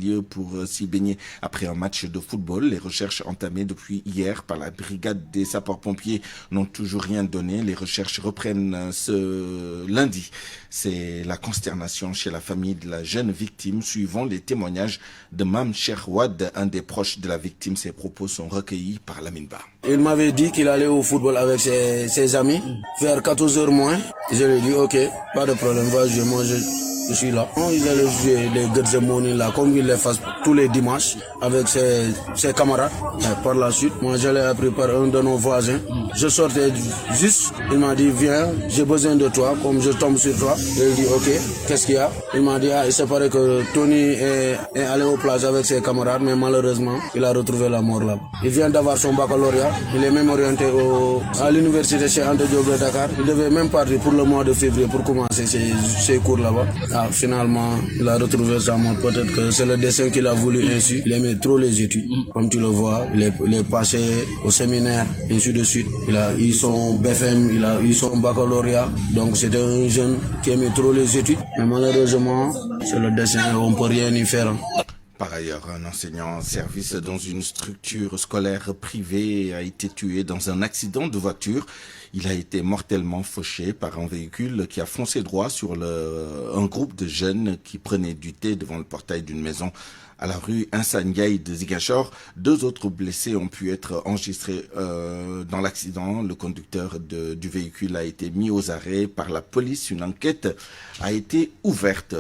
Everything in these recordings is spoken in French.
lieu pour s'y baigner après un match de football. Les recherches entamées depuis hier par la brigade des sapeurs-pompiers n'ont toujours rien donné. Les recherches reprennent ce lundi. C'est la consternation chez la famille de la jeune victime, suivant les témoignages de Mam Cheikh Wad, un des proches de la victime. Ses propos sont recueillis par Lamine Ba. Il m'avait dit qu'il allait au football avec ses amis vers 14h moins. Je lui ai dit ok, pas de problème, va jouer, moi je suis là. Ils allaient jouer les Good Morning là, comme ils les font tous les dimanches avec ses camarades. Et par la suite, moi je l'ai appris par un de nos voisins. Je sortais juste, il m'a dit viens, j'ai besoin de toi, comme je tombe sur toi. Je lui ai dit ok, qu'est-ce qu'il y a? Il m'a dit il se paraît que Tony est allé aux plages avec ses camarades, mais malheureusement, il a retrouvé la mort là. Il vient d'avoir son baccalauréat, il est même orienté à l'université chez Anta Diop de Dakar. Il devait même partir pour le mois de février pour commencer ses cours là-bas. Finalement, il a retrouvé sa mort. Peut-être que c'est le dessin qu'il a voulu ainsi. Il aimait trop les études. Comme tu le vois, il est passé au séminaire, ainsi de suite. Il a eu son BFM, il a eu son baccalauréat. Donc c'était un jeune qui aimait trop les études. Mais malheureusement, c'est le dessin, on ne peut rien y faire. Par ailleurs, un enseignant en service dans une structure scolaire privée a été tué dans un accident de voiture. Il a été mortellement fauché par un véhicule qui a foncé droit sur un groupe de jeunes qui prenaient du thé devant le portail d'une maison à la rue Insaniaï de Ziguinchor. 2 autres blessés ont pu être enregistrés dans l'accident. Le conducteur du véhicule a été mis aux arrêts par la police. Une enquête a été ouverte.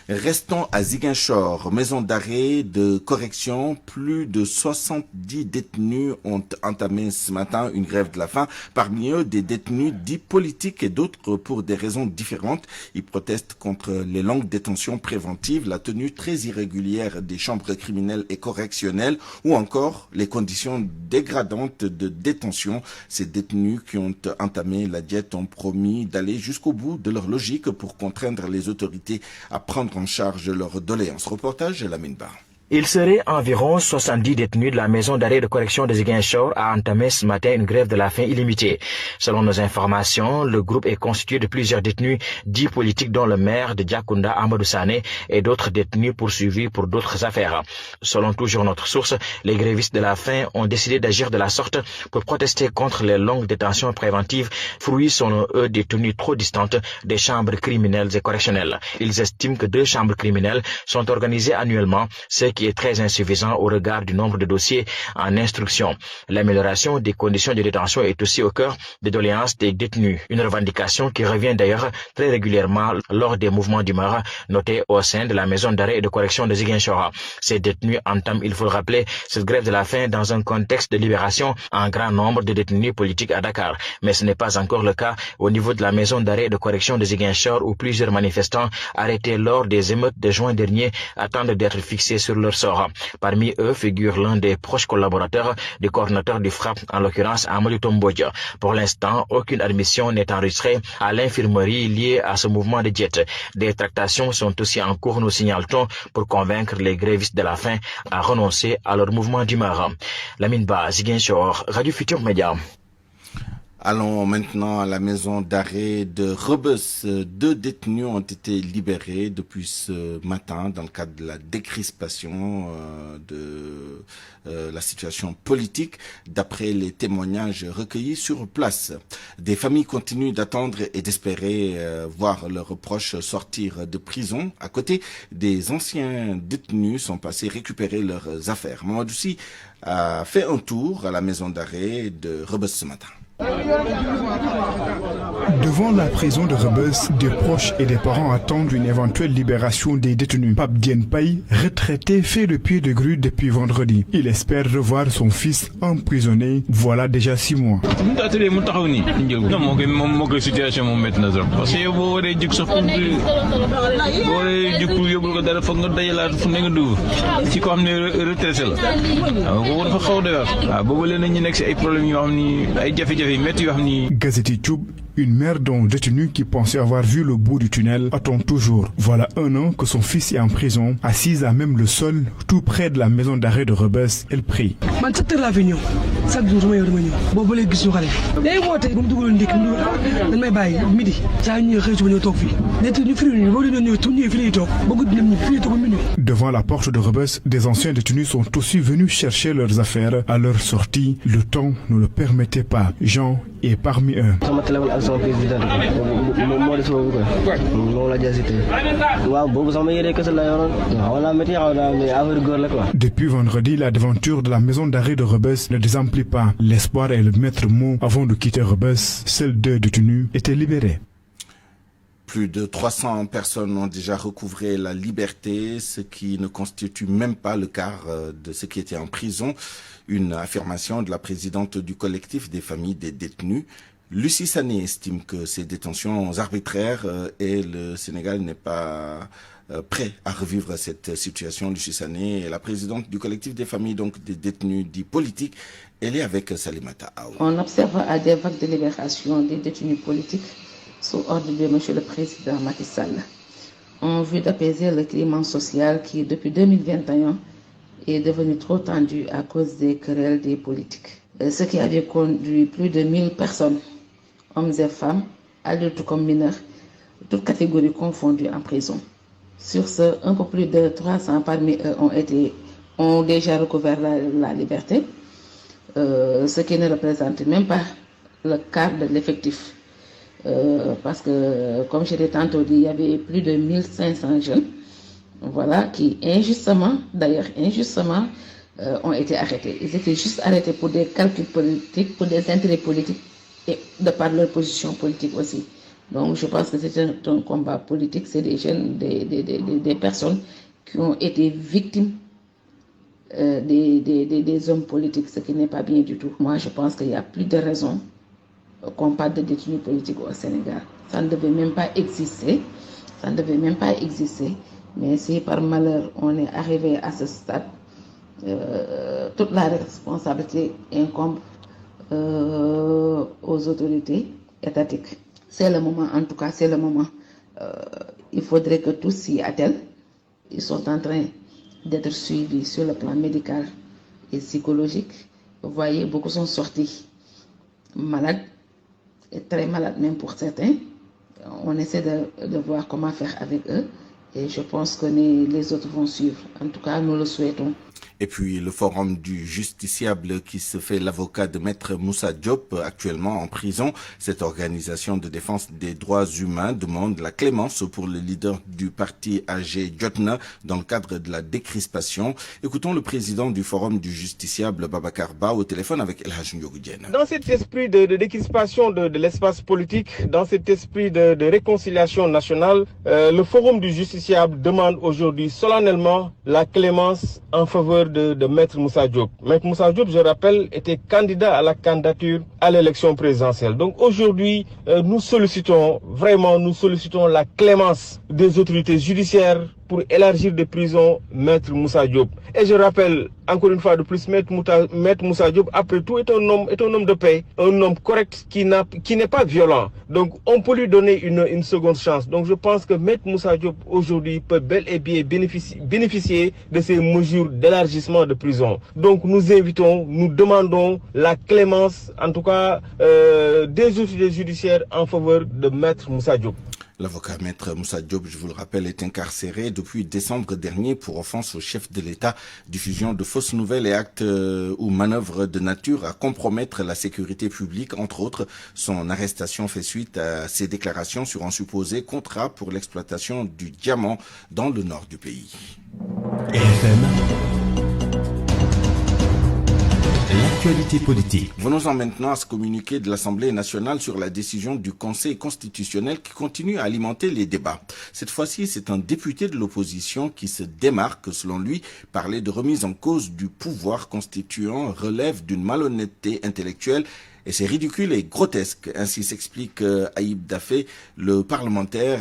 Restons à Ziguinchor, maison d'arrêt de correction. Plus de 70 détenus ont entamé ce matin une grève de la faim. Parmi eux, des détenus dits politiques et d'autres pour des raisons différentes. Ils protestent contre les longues détentions préventives, la tenue très irrégulière des chambres criminelles et correctionnelles ou encore les conditions dégradantes de détention. Ces détenus qui ont entamé la diète ont promis d'aller jusqu'au bout de leur logique pour contraindre les autorités à prendre en charge leurs doléances. Reportage Lamine Ba. Il serait environ 70 détenus de la maison d'arrêt de correction de Ziguinchor à entamer ce matin une grève de la faim illimitée. Selon nos informations, le groupe est constitué de plusieurs détenus dits politiques dont le maire de Diakounda, Amadou Sané, et d'autres détenus poursuivis pour d'autres affaires. Selon toujours notre source, les grévistes de la faim ont décidé d'agir de la sorte pour protester contre les longues détentions préventives, fruits selon eux des tenues trop distantes des chambres criminelles et correctionnelles. Ils estiment que 2 chambres criminelles sont organisées annuellement, ce qui est très insuffisant au regard du nombre de dossiers en instruction. L'amélioration des conditions de détention est aussi au cœur des doléances des détenus, une revendication qui revient d'ailleurs très régulièrement lors des mouvements d'humeur notés au sein de la maison d'arrêt et de correction de Ziguinchor. Ces détenus entament, il faut le rappeler, cette grève de la faim dans un contexte de libération en grand nombre de détenus politiques à Dakar. Mais ce n'est pas encore le cas au niveau de la maison d'arrêt et de correction de Ziguinchor où plusieurs manifestants arrêtés lors des émeutes de juin dernier attendent d'être fixés sur leur sort. Parmi eux figure l'un des proches collaborateurs du coordinateur du FRAPP, en l'occurrence Amadou Tombodja. Pour l'instant, aucune admission n'est enregistrée à l'infirmerie liée à ce mouvement de diète. Des tractations sont aussi en cours, nous signale-t-on, pour convaincre les grévistes de la faim à renoncer à leur mouvement d'humeur. Lamine Ba, Ziguinchor, Radio Futur Média. Allons maintenant à la maison d'arrêt de Rebeuss. 2 détenus ont été libérés depuis ce matin dans le cadre de la décrispation de la situation politique, d'après les témoignages recueillis sur place. Des familles continuent d'attendre et d'espérer voir leurs proches sortir de prison. À côté, des anciens détenus sont passés récupérer leurs affaires. Mamadou Sy a fait un tour à la maison d'arrêt de Rebeuss ce matin. Devant la prison de Rebeuss, des proches et des parents attendent une éventuelle libération des détenus. Pape Diène Paye, retraité, fait le pied de grue depuis vendredi. Il espère revoir son fils emprisonné, voilà déjà 6 mois. Gazeti Tube, Une mère d'un détenu qui pensait avoir vu le bout du tunnel attend toujours. Voilà 1 an que son fils est en prison, assise à même le sol, tout près de la maison d'arrêt de Rebeuss. Elle prie. Devant la porte de Rebeuss, des anciens détenus sont aussi venus chercher leurs affaires. À leur sortie, le temps ne le permettait pas. Jean est parmi eux. Depuis vendredi, la devanture de la maison d'arrêt de Rebeuss ne désemplit pas. L'espoir est le maître mot. Avant de quitter Rebeuss, seuls 2 détenus étaient libérés. Plus de 300 personnes ont déjà recouvré la liberté, ce qui ne constitue même pas le quart de ceux qui étaient en prison. Une affirmation de la présidente du collectif des familles des détenus. Lucie Sané estime que ces détentions arbitraires et le Sénégal n'est pas prêt à revivre cette situation. Lucie Sané est la présidente du collectif des familles donc des détenus dits politiques. Elle est avec Salimata Aou. On observe à des vagues de libération des détenus politiques sous ordre de M. le Président Macky Sall, en vue d'apaiser le climat social qui, depuis 2021, est devenu trop tendu à cause des querelles des politiques. Ce qui avait conduit plus de 1000 personnes, hommes et femmes, adultes comme mineurs, toutes catégories confondues en prison. Sur ce, un peu plus de 300 parmi eux ont déjà recouvert la liberté, ce qui ne représente même pas le quart de l'effectif. Parce que, comme je l'ai tantôt dit, il y avait plus de 1500 jeunes, qui injustement, ont été arrêtés. Ils étaient juste arrêtés pour des calculs politiques, pour des intérêts politiques et de par leur position politique aussi. Donc je pense que c'est un combat politique, c'est des jeunes, des personnes qui ont été victimes des hommes politiques, ce qui n'est pas bien du tout. Moi je pense qu'il n'y a plus de raison qu'on parle de détenus politiques au Sénégal. Ça ne devait même pas exister. Mais si par malheur on est arrivé à ce stade, toute la responsabilité incombe aux autorités étatiques. C'est le moment, en tout cas, c'est le moment. Il faudrait que tous s'y attellent. Ils sont en train d'être suivis sur le plan médical et psychologique. Vous voyez, beaucoup sont sortis malades, et très malades même pour certains. On essaie de voir comment faire avec eux. Et je pense que les autres vont suivre. En tout cas, nous le souhaitons. Et puis le forum du justiciable qui se fait l'avocat de Maître Moussa Diop, actuellement en prison. Cette organisation de défense des droits humains demande la clémence pour le leader du parti AG Jotna dans le cadre de la décrispation. Écoutons le président du forum du justiciable, Babacar Ba, au téléphone avec El Hadj Ndiogou Diène. Dans cet esprit de décrispation de l'espace politique, dans cet esprit de réconciliation nationale, le forum du justiciable demande aujourd'hui solennellement la clémence en faveur de Maître Moussa Diop. Maître Moussa Diop, je rappelle, était candidat à la candidature à l'élection présidentielle. Donc aujourd'hui, nous sollicitons la clémence des autorités judiciaires pour élargir des prisons Maître Moussa Diop. Et je rappelle encore une fois de plus, Maître Moussa Diop, après tout, est un homme de paix, un homme correct qui n'est pas violent. Donc on peut lui donner une seconde chance. Donc je pense que Maître Moussa Diop aujourd'hui peut bel et bien bénéficier de ces mesures d'élargissement de prison. Donc nous demandons la clémence, en tout cas des autorités judiciaires en faveur de Maître Moussa Diop. L'avocat Maître Moussa Diop, je vous le rappelle, est incarcéré depuis décembre dernier pour offense au chef de l'État, diffusion de fausses nouvelles et actes ou manœuvres de nature à compromettre la sécurité publique. Entre autres, son arrestation fait suite à ses déclarations sur un supposé contrat pour l'exploitation du diamant dans le nord du pays. RFM, l'actualité politique. Venons-en maintenant à ce communiqué de l'Assemblée nationale sur la décision du Conseil constitutionnel qui continue à alimenter les débats. Cette fois-ci, c'est un député de l'opposition qui se démarque, selon lui. Parler de remise en cause du pouvoir constituant relève d'une malhonnêteté intellectuelle et c'est ridicule et grotesque. Ainsi s'explique Aïb Dafé. Le parlementaire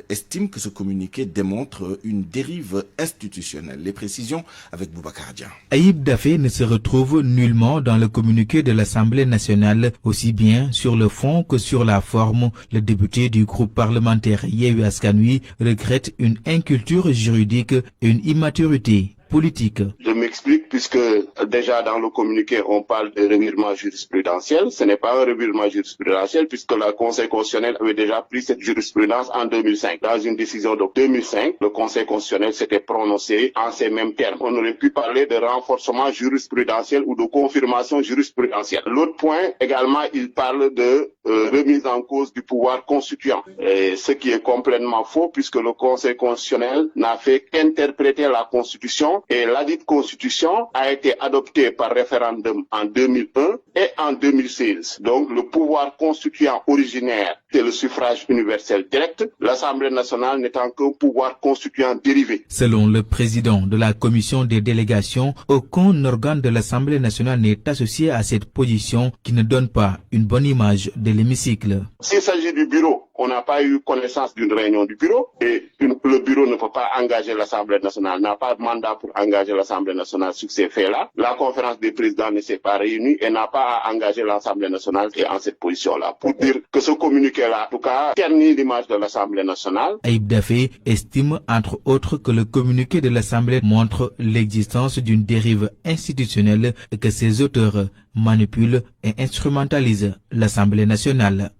estime que ce communiqué démontre une dérive institutionnelle. Les précisions avec Boubacar Dia. Aïb Dafé ne se retrouve nullement dans le communiqué de l'Assemblée nationale, aussi bien sur le fond que sur la forme. Le député du groupe parlementaire Yewwi Askan Wi regrette une inculture juridique et une immaturité politique. Je m'explique puisque déjà dans le communiqué on parle de revirement jurisprudentiel. Ce n'est pas un revirement jurisprudentiel puisque le Conseil constitutionnel avait déjà pris cette jurisprudence en 2005. Dans une décision de 2005, le Conseil constitutionnel s'était prononcé en ces mêmes termes. On aurait pu parler de renforcement jurisprudentiel ou de confirmation jurisprudentielle. L'autre point également, il parle de remise en cause du pouvoir constituant. Et ce qui est complètement faux puisque le Conseil constitutionnel n'a fait qu'interpréter la Constitution. Et ladite constitution a été adoptée par référendum en 2001 et en 2016. Donc le pouvoir constituant originaire, c'est le suffrage universel direct, l'Assemblée nationale n'étant qu'un pouvoir constituant dérivé. Selon le président de la commission des délégations, aucun organe de l'Assemblée nationale n'est associé à cette position qui ne donne pas une bonne image de l'hémicycle. S'il s'agit du bureau, on n'a pas eu connaissance d'une réunion du bureau et le bureau ne peut pas engager l'Assemblée nationale, n'a pas de mandat pour engager l'Assemblée nationale sur ces faits-là. La conférence des présidents ne s'est pas réunie et n'a pas à engager l'Assemblée nationale qui est en cette position-là. Pour dire que ce communiqué-là, en tout cas, ternit l'image de l'Assemblée nationale. Aïb Dafé estime, entre autres, que le communiqué de l'Assemblée montre l'existence d'une dérive institutionnelle et que ses auteurs manipulent et instrumentalisent l'Assemblée nationale.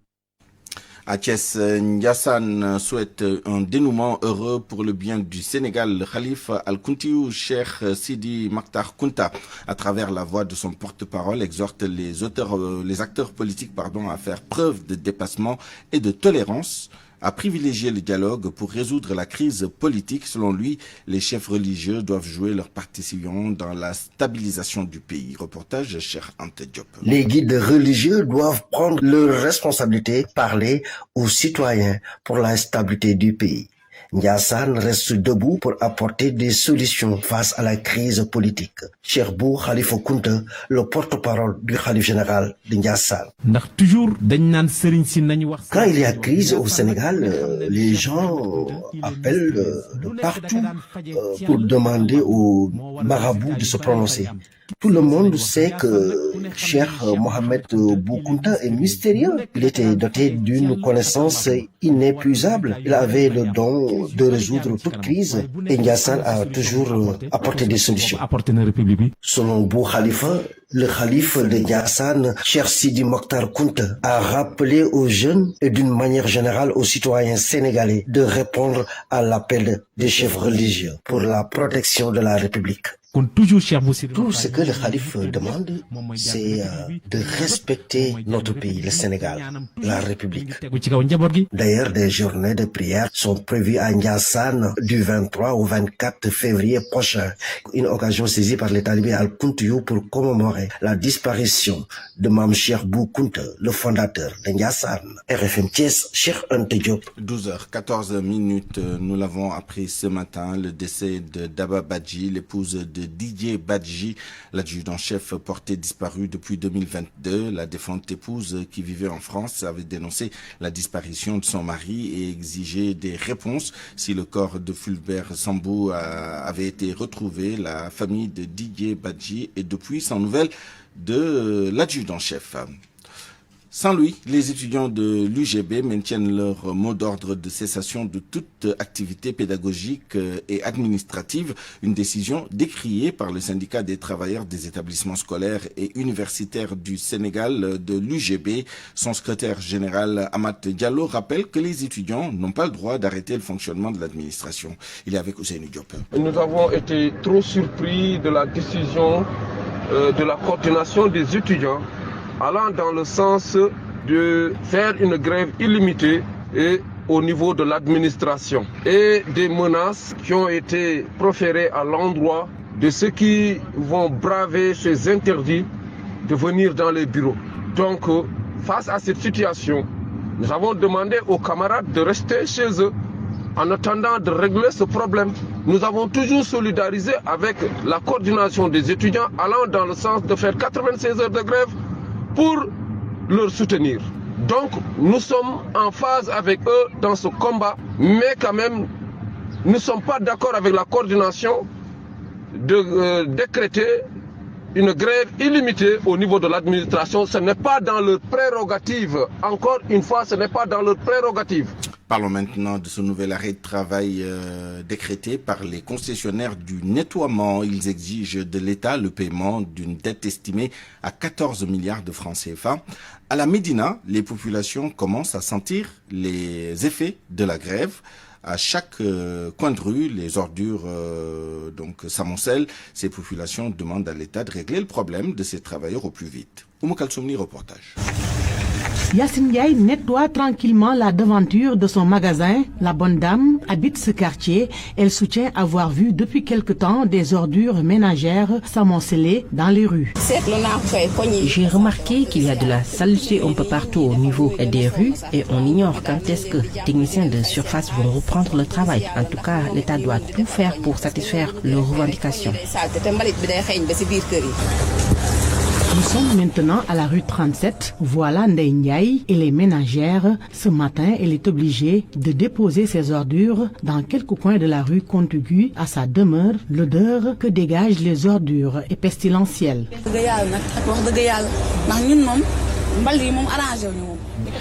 À Thiès, Ndiassane souhaite un dénouement heureux pour le bien du Sénégal. Le Khalif Al-Kountiou, Cheikh Sidi Maktar Kounta, à travers la voix de son porte-parole, exhorte les acteurs politiques, à faire preuve de dépassement et de tolérance, à privilégier le dialogue pour résoudre la crise politique. Selon lui, les chefs religieux doivent jouer leur partition dans la stabilisation du pays. Reportage Cheikh Ante Diop. Les guides religieux doivent prendre leurs responsabilités, parler aux citoyens pour la stabilité du pays. Ndiassane reste debout pour apporter des solutions face à la crise politique. Cheikh Bou Khalifa Kounta, le porte-parole du Khalif général de Ndiassane. Quand il y a crise au Sénégal, les gens appellent de partout pour demander aux marabouts de se prononcer. Tout le monde sait que Cheikh Mohamed Bou Kounta est mystérieux. Il était doté d'une connaissance inépuisable. Il avait le don de résoudre toute crise et Ndiassane a toujours apporté des solutions. Selon Bou Khalifa, le Khalif de Ndiassane, Cheikh Sidi Maktar Kounta, a rappelé aux jeunes et d'une manière générale aux citoyens sénégalais de répondre à l'appel des chefs religieux pour la protection de la République. Tout ce que le Khalif demande, c'est de respecter notre pays, le Sénégal, la République. D'ailleurs, des journées de prière sont prévues à Ndiassane du 23 au 24 février prochain. Une occasion saisie par les talibés Al-Kountiou pour commémorer la disparition de Mame Cheikh Bou Kounta, le fondateur de Ndiassane. RFM Thiès, Cheikh Ante Diop. 12h14, nous l'avons appris ce matin, le décès de Daba Badji, l'épouse de Didier Badji, l'adjudant-chef porté disparu depuis 2022. La défunte épouse qui vivait en France avait dénoncé la disparition de son mari et exigé des réponses. Si le corps de Fulbert Sambou avait été retrouvé, la famille de Didier Badji est depuis sans nouvelles de l'adjudant-chef. Sans lui, les étudiants de l'UGB maintiennent leur mot d'ordre de cessation de toute activité pédagogique et administrative, une décision décriée par le syndicat des travailleurs des établissements scolaires et universitaires du Sénégal de l'UGB. Son secrétaire général Amat Diallo rappelle que les étudiants n'ont pas le droit d'arrêter le fonctionnement de l'administration. Il est avec Ousseynou Diop. Nous avons été trop surpris de la décision de la coordination des étudiants allant dans le sens de faire une grève illimitée et au niveau de l'administration et des menaces qui ont été proférées à l'endroit de ceux qui vont braver ces interdits de venir dans les bureaux. Donc, face à cette situation, nous avons demandé aux camarades de rester chez eux en attendant de régler ce problème. Nous avons toujours solidarisé avec la coordination des étudiants allant dans le sens de faire 96 heures de grève pour leur soutenir. Donc nous sommes en phase avec eux dans ce combat, mais quand même nous ne sommes pas d'accord avec la coordination de décréter une grève illimitée au niveau de l'administration. Ce n'est pas dans leur prérogative. Encore une fois, ce n'est pas dans leur prérogative. Parlons maintenant de ce nouvel arrêt de travail décrété par les concessionnaires du nettoiement. Ils exigent de l'État le paiement d'une dette estimée à 14 milliards de francs CFA. À la Médina, les populations commencent à sentir les effets de la grève. À chaque coin de rue, les ordures s'amoncellent. Ces populations demandent à l'État de régler le problème de ces travailleurs au plus vite. Oumou Kalsoumni, reportage. Yassine Ndiaye nettoie tranquillement la devanture de son magasin. La bonne dame habite ce quartier. Elle soutient avoir vu depuis quelque temps des ordures ménagères s'amonceler dans les rues. J'ai remarqué qu'il y a de la saleté un peu partout au niveau des rues et on ignore quand est-ce que les techniciens de surface vont reprendre le travail. En tout cas, l'État doit tout faire pour satisfaire leurs revendications. Nous sommes maintenant à la rue 37. Voilà Ndeye Ndiaye et les ménagères. Ce matin, elle est obligée de déposer ses ordures dans quelques coins de la rue contiguë à sa demeure. L'odeur que dégagent les ordures est pestilentielle.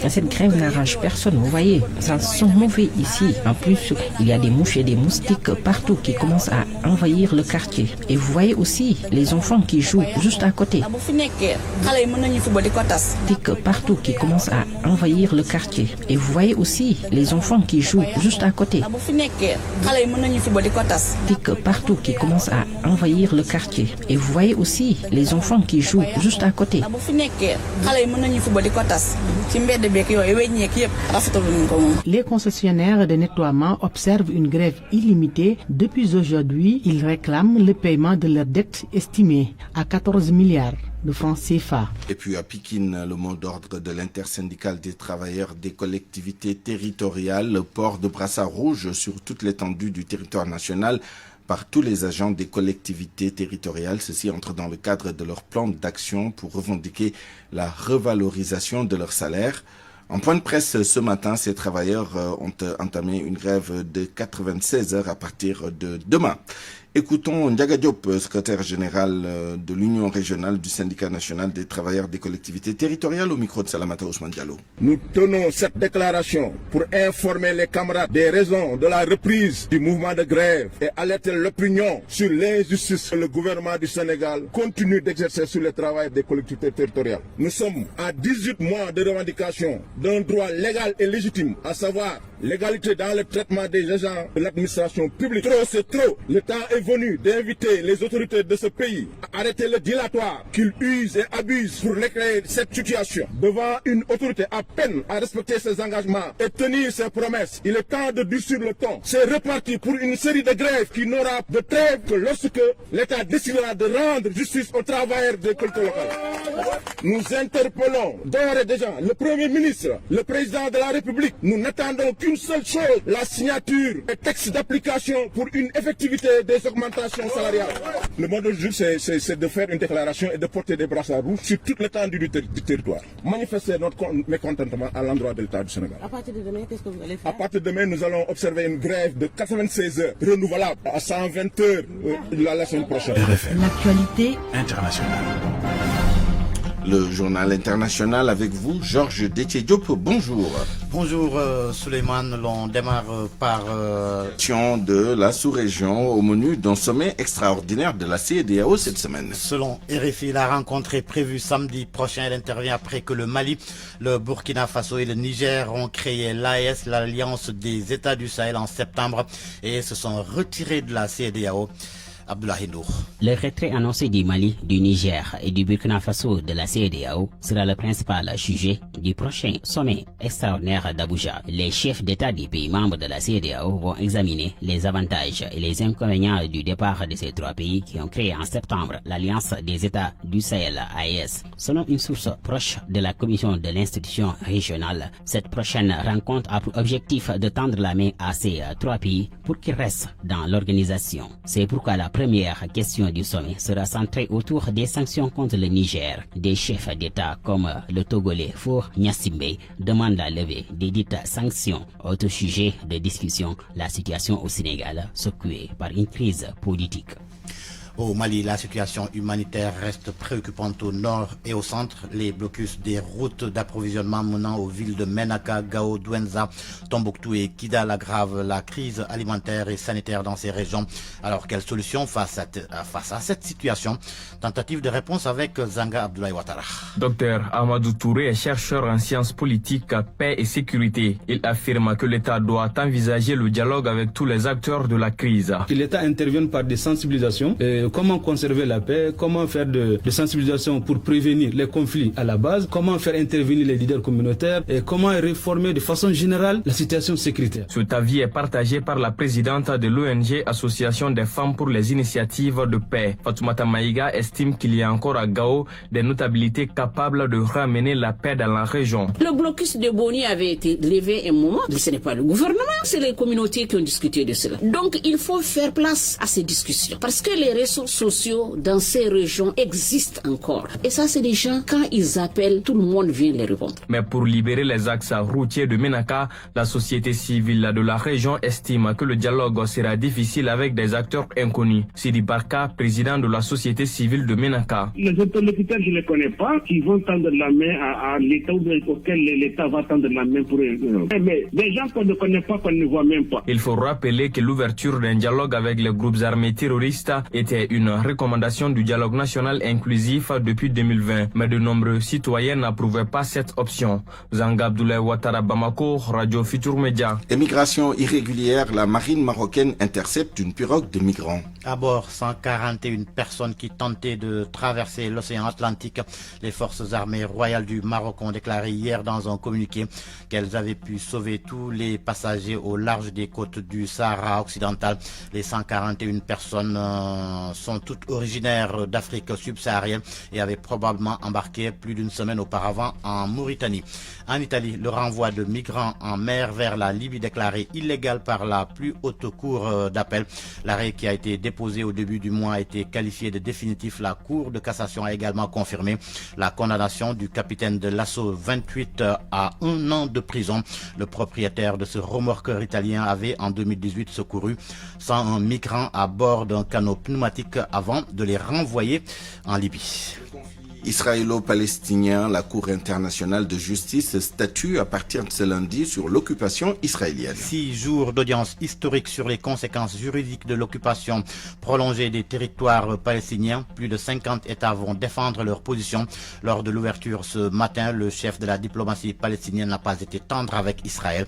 Cette grève n'arrange personne, vous voyez, ça sent mauvais ici. En plus, il y a des mouches et des moustiques partout qui commencent à envahir le quartier. Et vous voyez aussi les enfants qui jouent juste à côté. Partout qui commencent à envahir le quartier. Et vous voyez aussi les enfants qui jouent juste à côté. Partout qui commencent à envahir le quartier. Et vous voyez aussi les enfants qui jouent juste à côté. Les concessionnaires de nettoiement observent une grève illimitée. Depuis aujourd'hui, ils réclament le paiement de leur dette estimée à 14 milliards de francs CFA. Et puis à Pikine, le mot d'ordre de l'intersyndicale des travailleurs des collectivités territoriales, le port de brassard rouge sur toute l'étendue du territoire national par tous les agents des collectivités territoriales. Ceci entre dans le cadre de leur plan d'action pour revendiquer la revalorisation de leur salaire. En point de presse ce matin, ces travailleurs ont entamé une grève de 96 heures à partir de demain. Écoutons Ndiaga Diop, secrétaire général de l'Union régionale du syndicat national des travailleurs des collectivités territoriales, au micro de Salamata Ousmane Diallo. Nous tenons cette déclaration pour informer les camarades des raisons de la reprise du mouvement de grève et alerter l'opinion sur l'injustice que le gouvernement du Sénégal continue d'exercer sur le travail des collectivités territoriales. Nous sommes à 18 mois de revendication d'un droit légal et légitime, à savoir l'égalité dans le traitement des agents de l'administration publique. Trop, c'est trop. Le temps est venu d'inviter les autorités de ce pays à arrêter le dilatoire qu'ils usent et abusent pour régler cette situation. Devant une autorité à peine à respecter ses engagements et tenir ses promesses, il est temps de durcir le ton. C'est reparti pour une série de grèves qui n'aura de trêve que lorsque l'État décidera de rendre justice aux travailleurs des collectivités locales. Nous interpellons d'ores et déjà le Premier ministre, le Président de la République. Nous n'attendons qu'une seule chose, la signature et texte d'application pour une effectivité des augmentations salariales. Le mot de jour, c'est de faire une déclaration et de porter des brassards rouges sur toute l'étendue du territoire. Manifester notre mécontentement à l'endroit de l'État du Sénégal. À partir de demain, qu'est-ce que vous allez faire? À partir de demain, nous allons observer une grève de 96 heures, renouvelable à 120 heures la semaine prochaine. L'actualité internationale. Le journal international avec vous, Georges Détié-Diop. Bonjour. Bonjour Souleymane, l'on démarre par... de la sous-région au menu d'un sommet extraordinaire de la CEDEAO cette semaine. Selon RFI, la rencontre est prévue samedi prochain. Elle intervient après que le Mali, le Burkina Faso et le Niger ont créé l'AES, l'Alliance des États du Sahel, en septembre et se sont retirés de la CEDEAO. Abdoulaye Nour. Le retrait annoncé du Mali, du Niger et du Burkina Faso de la CEDEAO sera le principal sujet du prochain sommet extraordinaire d'Abuja. Les chefs d'État des pays membres de la CEDEAO vont examiner les avantages et les inconvénients du départ de ces trois pays qui ont créé en septembre l'Alliance des États du Sahel, AES. Selon une source proche de la commission de l'institution régionale, cette prochaine rencontre a pour objectif de tendre la main à ces trois pays pour qu'ils restent dans l'organisation. C'est pourquoi la première question du sommet sera centrée autour des sanctions contre le Niger. Des chefs d'État comme le Togolais Faure Gnassingbé demandent la levée des dites sanctions. Autre sujet de discussion, la situation au Sénégal, secouée par une crise politique. Au Mali, la situation humanitaire reste préoccupante au nord et au centre. Les blocus des routes d'approvisionnement menant aux villes de Menaka, Gao, Douenza, Tombouctou et Kidal aggravent la crise alimentaire et sanitaire dans ces régions. Alors, quelle solution face à cette situation? Tentative de réponse avec Zanga Abdoulaye Ouattara. Docteur Amadou Touré est chercheur en sciences politiques, paix et sécurité. Il affirme que l'État doit envisager le dialogue avec tous les acteurs de la crise. Que l'État intervienne par des sensibilisations. Comment conserver la paix, comment faire de sensibilisation pour prévenir les conflits à la base, comment faire intervenir les leaders communautaires et comment réformer de façon générale la situation sécuritaire. Cet avis est partagé par la présidente de l'ONG Association des femmes pour les initiatives de paix. Fatoumata Maïga estime qu'il y a encore à Gao des notabilités capables de ramener la paix dans la région. Le blocus de Boni avait été levé un moment, mais ce n'est pas le gouvernement, c'est les communautés qui ont discuté de cela. Donc il faut faire place à ces discussions parce que les ressources sociaux dans ces régions existent encore. Et ça, c'est des gens, quand ils appellent, tout le monde vient les répondre. Mais pour libérer les axes routiers de Menaka, la société civile de la région estime que le dialogue sera difficile avec des acteurs inconnus. Sidi Barka, président de la société civile de Menaka. Les interlocuteurs, je ne les connais pas, qui vont tendre la main à l'État ou auquel l'État va tendre la main pour eux. Mais des gens qu'on ne connaît pas, qu'on ne voit même pas. Il faut rappeler que l'ouverture d'un dialogue avec les groupes armés terroristes était une recommandation du dialogue national inclusif depuis 2020, mais de nombreux citoyens n'approuvaient pas cette option. Zanga Abdoulaye Ouattara, Bamako, Radio Futur Média. Émigration irrégulière, la marine marocaine intercepte une pirogue de migrants. À bord, 141 personnes qui tentaient de traverser l'océan Atlantique. Les forces armées royales du Maroc ont déclaré hier dans un communiqué qu'elles avaient pu sauver tous les passagers au large des côtes du Sahara occidental. Les 141 personnes sont toutes originaires d'Afrique subsaharienne et avaient probablement embarqué plus d'une semaine auparavant en Mauritanie. En Italie, le renvoi de migrants en mer vers la Libye déclaré illégal par la plus haute cour d'appel. L'arrêt qui a été déposé au début du mois a été qualifié de définitif. La Cour de cassation a également confirmé la condamnation du capitaine de l'assaut 28 à 1 an de prison. Le propriétaire de ce remorqueur italien avait en 2018 secouru 101 migrants à bord d'un canot pneumatique avant de les renvoyer en Libye. Israélo-palestinien, la Cour internationale de justice statue à partir de ce lundi sur l'occupation israélienne. 6 jours d'audience historique sur les conséquences juridiques de l'occupation prolongée des territoires palestiniens. Plus de 50 États vont défendre leur position. Lors de l'ouverture ce matin, le chef de la diplomatie palestinienne n'a pas été tendre avec Israël.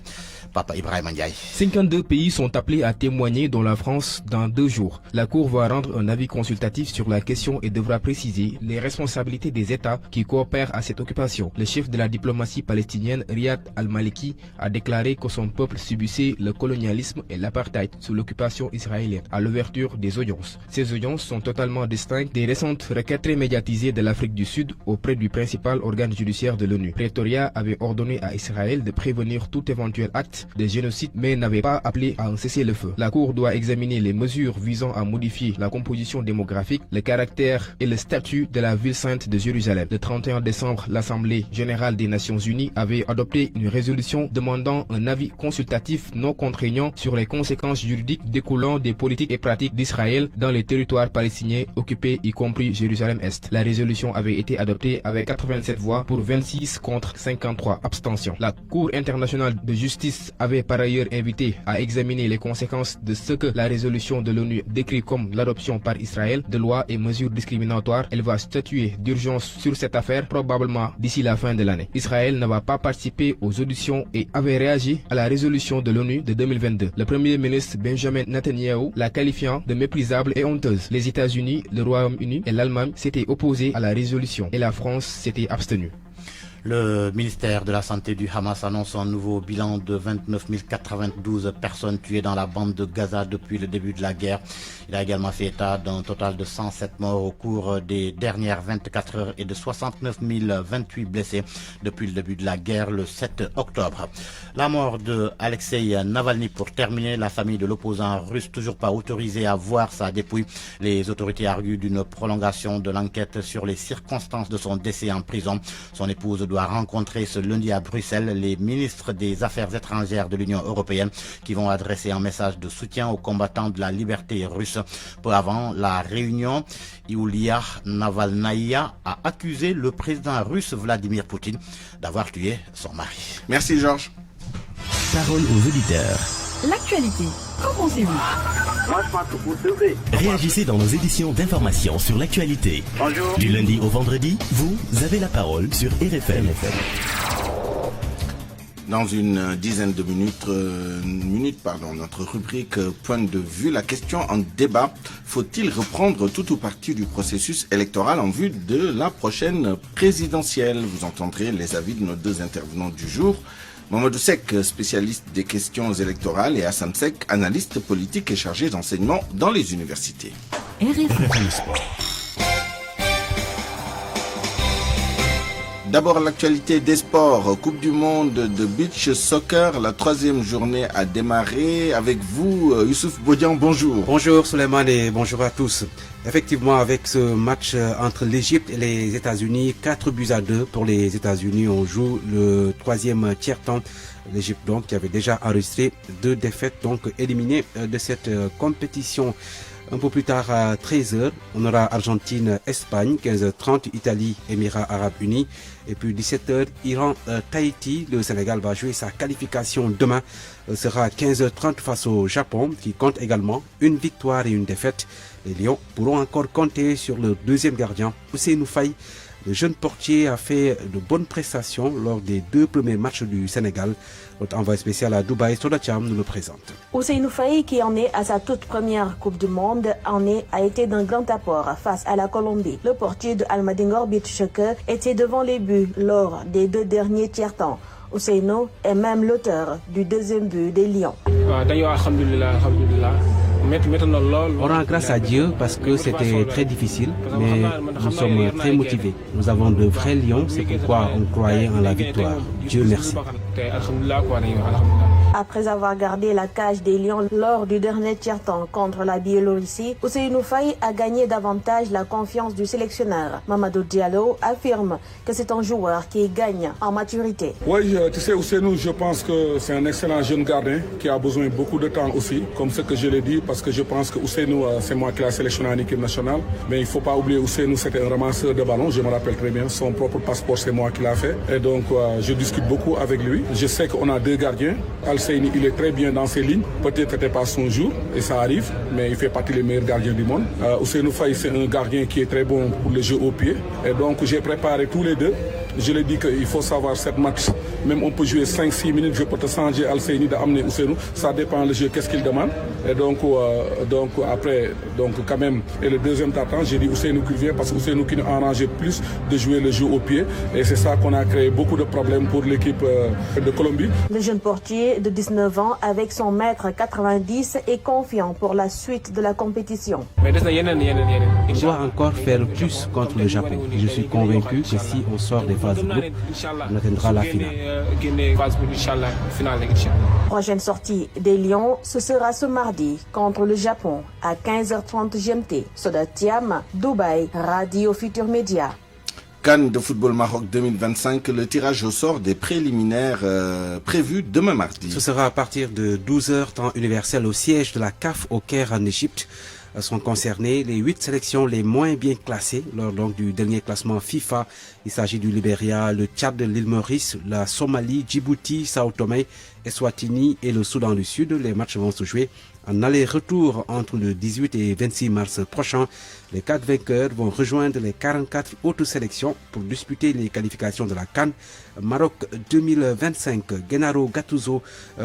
Papa Ibrahim Ndiaye. 52 pays sont appelés à témoigner, dont la France, dans 2 jours. La Cour va rendre un avis consultatif sur la question et devra préciser les responsabilités des États qui coopèrent à cette occupation. Le chef de la diplomatie palestinienne, Riyad al-Maliki, a déclaré que son peuple subissait le colonialisme et l'apartheid sous l'occupation israélienne à l'ouverture des audiences. Ces audiences sont totalement distinctes des récentes requêtes très médiatisées de l'Afrique du Sud auprès du principal organe judiciaire de l'ONU. Pretoria avait ordonné à Israël de prévenir tout éventuel acte de génocide mais n'avait pas appelé à un cessez-le-feu. La Cour doit examiner les mesures visant à modifier la composition démographique, le caractère et le statut de la ville sainte de Jérusalem. Le 31 décembre, l'Assemblée générale des Nations unies avait adopté une résolution demandant un avis consultatif non contraignant sur les conséquences juridiques découlant des politiques et pratiques d'Israël dans les territoires palestiniens occupés, y compris Jérusalem-Est. La résolution avait été adoptée avec 87 voix pour 26 contre 53 abstentions. La Cour internationale de justice avait par ailleurs invité à examiner les conséquences de ce que la résolution de l'ONU décrit comme l'adoption par Israël de lois et mesures discriminatoires. Elle va statuer d'urgence sur cette affaire probablement d'ici la fin de l'année. Israël ne va pas participer aux auditions et avait réagi à la résolution de l'ONU de 2022. Le premier ministre Benjamin Netanyahu la qualifiant de méprisable et honteuse. Les États-Unis, le Royaume-Uni et l'Allemagne s'étaient opposés à la résolution et la France s'était abstenue. Le ministère de la Santé du Hamas annonce un nouveau bilan de 29 092 personnes tuées dans la bande de Gaza depuis le début de la guerre. Il a également fait état d'un total de 107 morts au cours des dernières 24 heures et de 69 028 blessés depuis le début de la guerre le 7 octobre. La mort de Alexei Navalny pour terminer. La famille de l'opposant russe toujours pas autorisée à voir sa dépouille. Les autorités arguent d'une prolongation de l'enquête sur les circonstances de son décès en prison. Son épouse doit rencontrer ce lundi à Bruxelles les ministres des Affaires étrangères de l'Union européenne qui vont adresser un message de soutien aux combattants de la liberté russe. Peu avant la réunion, Yulia Navalnaya a accusé le président russe Vladimir Poutine d'avoir tué son mari. Merci Georges. Parole aux auditeurs. L'actualité, qu'en pensez-vous? Moi, je pense que vous devez. Réagissez dans nos éditions d'information sur l'actualité. Bonjour. Du lundi au vendredi, vous avez la parole sur RFM. Dans une dizaine de minutes, notre rubrique Point de vue, la question en débat, faut-il reprendre tout ou partie du processus électoral en vue de la prochaine présidentielle? Vous entendrez les avis de nos deux intervenants du jour. Mamadou Seck, spécialiste des questions électorales, et Hassan Seck, analyste politique et chargé d'enseignement dans les universités. RFM Sport. D'abord, l'actualité des sports. Coupe du monde de beach soccer, la 3e journée a démarré. Avec vous, Youssouf Bodian, bonjour. Bonjour Souleymane et bonjour à tous. Effectivement, avec ce match entre l'Égypte et les États-Unis, 4-2 pour les États-Unis. On joue le 3e tiers-temps. L'Égypte, donc, qui avait déjà enregistré 2 défaites, donc éliminées de cette compétition. Un peu plus tard, à 13h, on aura Argentine-Espagne, 15h30, Italie, Émirats Arabes Unis. Et puis 17h, Iran-Tahiti. Le Sénégal va jouer sa qualification demain. Sera à 15h30 face au Japon, qui compte également une victoire et une défaite. Les Lions pourront encore compter sur le deuxième gardien, Ousseynou Faye. Le jeune portier a fait de bonnes prestations lors des 2 premiers matchs du Sénégal. Notre envoyé spécial à Dubaï, Sodacham, nous le présente. Ousseynou Faye, qui en est à sa toute première Coupe du Monde, a été d'un grand apport face à la Colombie. Le portier de Almadingor Beach Soccer était devant les buts lors des 2 derniers tiers-temps. Ousseynou est même l'auteur du 2e but des Lions. On rend grâce à Dieu parce que c'était très difficile, mais nous sommes très motivés. Nous avons de vrais lions, c'est pourquoi on croyait en la victoire. Dieu merci. Après avoir gardé la cage des Lions lors du dernier tiers-temps contre la Biélorussie, Ousseynou Faye a gagné davantage la confiance du sélectionneur. Mamadou Diallo affirme que c'est un joueur qui gagne en maturité. Oui, tu sais, Ousseynou, je pense que c'est un excellent jeune gardien qui a besoin de beaucoup de temps aussi, comme ce que je l'ai dit, parce que je pense que Ousseynou, c'est moi qui l'ai sélectionné en équipe nationale. Mais il ne faut pas oublier, Ousseynou, c'était un ramasseur de ballon, je me rappelle très bien. Son propre passeport, c'est moi qui l'a fait. Et donc, je discute beaucoup avec lui. Je sais qu'on a 2 gardiens. Al-Seyni, il est très bien dans ses lignes. Peut-être que ce n'était pas son jour, et ça arrive, mais il fait partie des meilleurs gardiens du monde. Ousseynou Faye, c'est un gardien qui est très bon pour le jeu au pied. Et donc, j'ai préparé tous les 2. Je l'ai dit qu'il faut savoir 7 matchs. Même on peut jouer 5-6 minutes. Je peux te changer Al-Seyni d'amener Ousseynou. Ça dépend le jeu, qu'est-ce qu'il demande. Et donc après, quand même, et le deuxième temps, j'ai dit Ousseynou qui vient parce que Ousseynou qui nous arrangeait plus de jouer le jeu au pied. Et c'est ça qu'on a créé beaucoup de problèmes pour l'équipe de Colombie. Le jeune portier de 19 ans, avec son mètre 90, est confiant pour la suite de la compétition. On doit encore faire plus contre le Japon. Je suis convaincu que si on sort des phases de groupe, on atteindra la finale. Prochaine sortie des Lions, ce sera ce mardi contre le Japon à 15h30 GMT. Soda Thiam, Dubaï, Radio Futur Média. CAN de football Maroc 2025, le tirage au sort des préliminaires prévu demain mardi. Ce sera à partir de 12h temps universel au siège de la CAF au Caire en Égypte. Sont concernés les 8 sélections les moins bien classées lors donc du dernier classement FIFA. Il s'agit du Libéria, le Tchad, l'île Maurice, la Somalie, Djibouti, Sao Tomé, Eswatini et le Soudan du Sud. Les matchs vont se jouer en aller-retour entre le 18 et 26 mars prochain. Les 4 vainqueurs vont rejoindre les 44 autres sélections pour disputer les qualifications de la CAN Maroc 2025. Gennaro Gattuso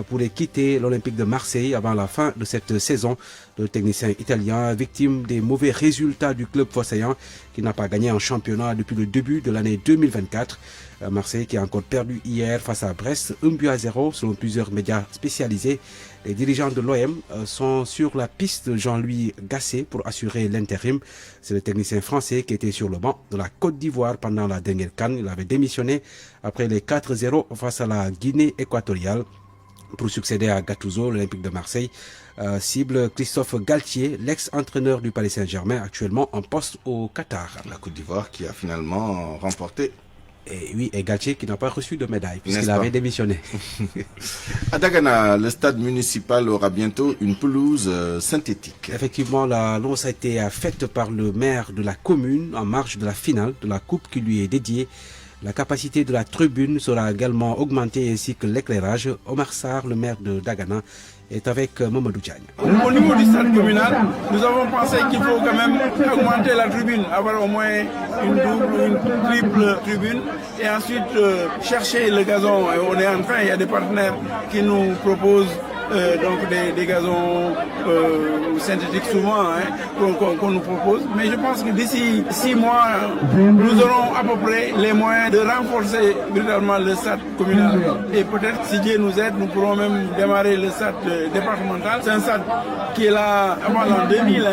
pourrait quitter l'Olympique de Marseille avant la fin de cette saison. Le technicien italien, victime des mauvais résultats du club fosséen qui n'a pas gagné en championnat depuis le début de l'année 2024. Marseille qui a encore perdu hier face à Brest, 1-0 selon plusieurs médias spécialisés. Les dirigeants de l'OM sont sur la piste de Jean-Louis Gasset pour assurer l'intérim. C'est le technicien français qui était sur le banc de la Côte d'Ivoire pendant la dernière CAN. Il avait démissionné après les 4-0 face à la Guinée équatoriale pour succéder à Gattuso. L'Olympique de Marseille cible Christophe Galtier, l'ex-entraîneur du Paris Saint-Germain, actuellement en poste au Qatar. La Côte d'Ivoire qui a finalement remporté. Et oui, et Galtier qui n'a pas reçu de médaille puisqu'il avait démissionné. À Dagana, le stade municipal aura bientôt une pelouse synthétique. Effectivement, l'annonce a été faite par le maire de la commune en marge de la finale de la coupe qui lui est dédiée. La capacité de la tribune sera également augmentée ainsi que l'éclairage. Omar Sarr, le maire de Dagana, est avec Mamadou Diagne. Au niveau du stade communal, nous avons pensé qu'il faut quand même augmenter la tribune, avoir au moins une double ou une triple tribune et ensuite chercher le gazon. On est en train, il y a des partenaires qui nous proposent donc des gazons synthétiques souvent qu'on nous propose. Mais je pense que d'ici 6 mois, nous aurons à peu près les moyens de renforcer véritablement le stade communal. Et peut-être, si Dieu nous aide, nous pourrons même démarrer le stade départemental. C'est un stade qui est là avant l'an 2000,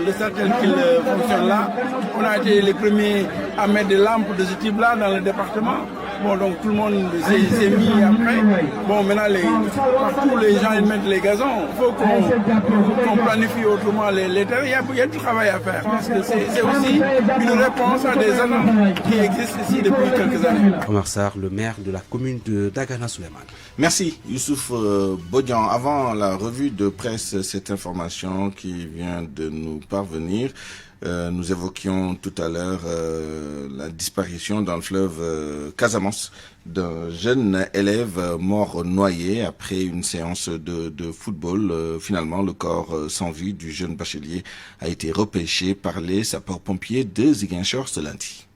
le stade tel qu'il fonctionne là. On a été les premiers à mettre des lampes de ce type-là dans le département. Bon, donc tout le monde s'est mis après. Bon, maintenant, partout les gens ils mettent les gazons. Il faut qu'on planifie autrement les terrains. Il y a du travail à faire. Parce que c'est aussi une réponse à des attentes qui existent ici depuis quelques années. Omar Sarr, le maire de la commune de Dagana Souleymane. Merci Youssouf Bodian. Avant la revue de presse, cette information qui vient de nous parvenir. Nous évoquions tout à l'heure la disparition dans le fleuve Casamance d'un jeune élève mort noyé après une séance de football. Finalement, le corps sans vie du jeune bachelier a été repêché par les sapeurs-pompiers de Ziguinchor ce lundi.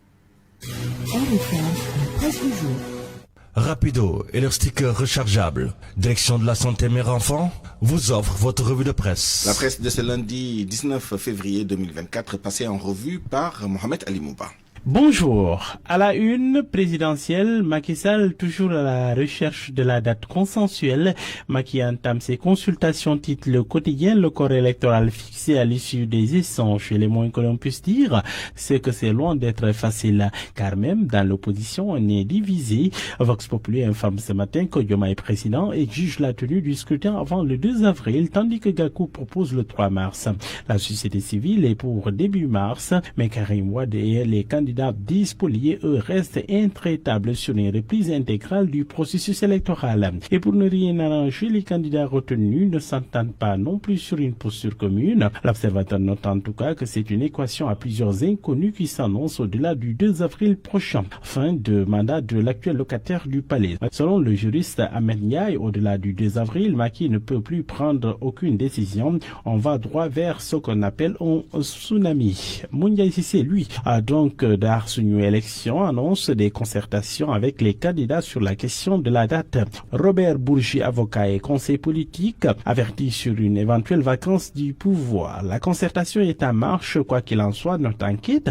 Rapido et leur sticker rechargeable, direction de la santé mère-enfant, vous offre votre revue de presse. La presse de ce lundi 19 février 2024 passée en revue par Mohamed Ali Mouba. Bonjour. À la une présidentielle, Macky Sall toujours à la recherche de la date consensuelle. Macky entame ses consultations, titre le quotidien. Le corps électoral fixé à l'issue des échanges. Et le moins que l'on puisse dire, c'est que c'est loin d'être facile. Car même dans l'opposition, on est divisé. Vox Populi informe ce matin que Diomaye est président et exige la tenue du scrutin avant le 2 avril, tandis que Gakou propose le 3 mars. La société civile est pour début mars, mais Karim Wade et les candidats spoliés, eux, restent intraitables sur une reprise intégrale du processus électoral. Et pour ne rien arranger, les candidats retenus ne s'entendent pas non plus sur une posture commune. L'observateur note en tout cas que c'est une équation à plusieurs inconnus qui s'annonce au-delà du 2 avril prochain. Fin de mandat de l'actuel locataire du palais. Selon le juriste Ahmed Ndiaye, au-delà du 2 avril, Macky ne peut plus prendre aucune décision. On va droit vers ce qu'on appelle un tsunami. Moundiaye Sissé, lui, a donc d'Arsounou élection annonce des concertations avec les candidats sur la question de la date. Robert Bourgi, avocat et conseiller politique, avertit sur une éventuelle vacance du pouvoir. La concertation est en marche, quoi qu'il en soit, notre enquête.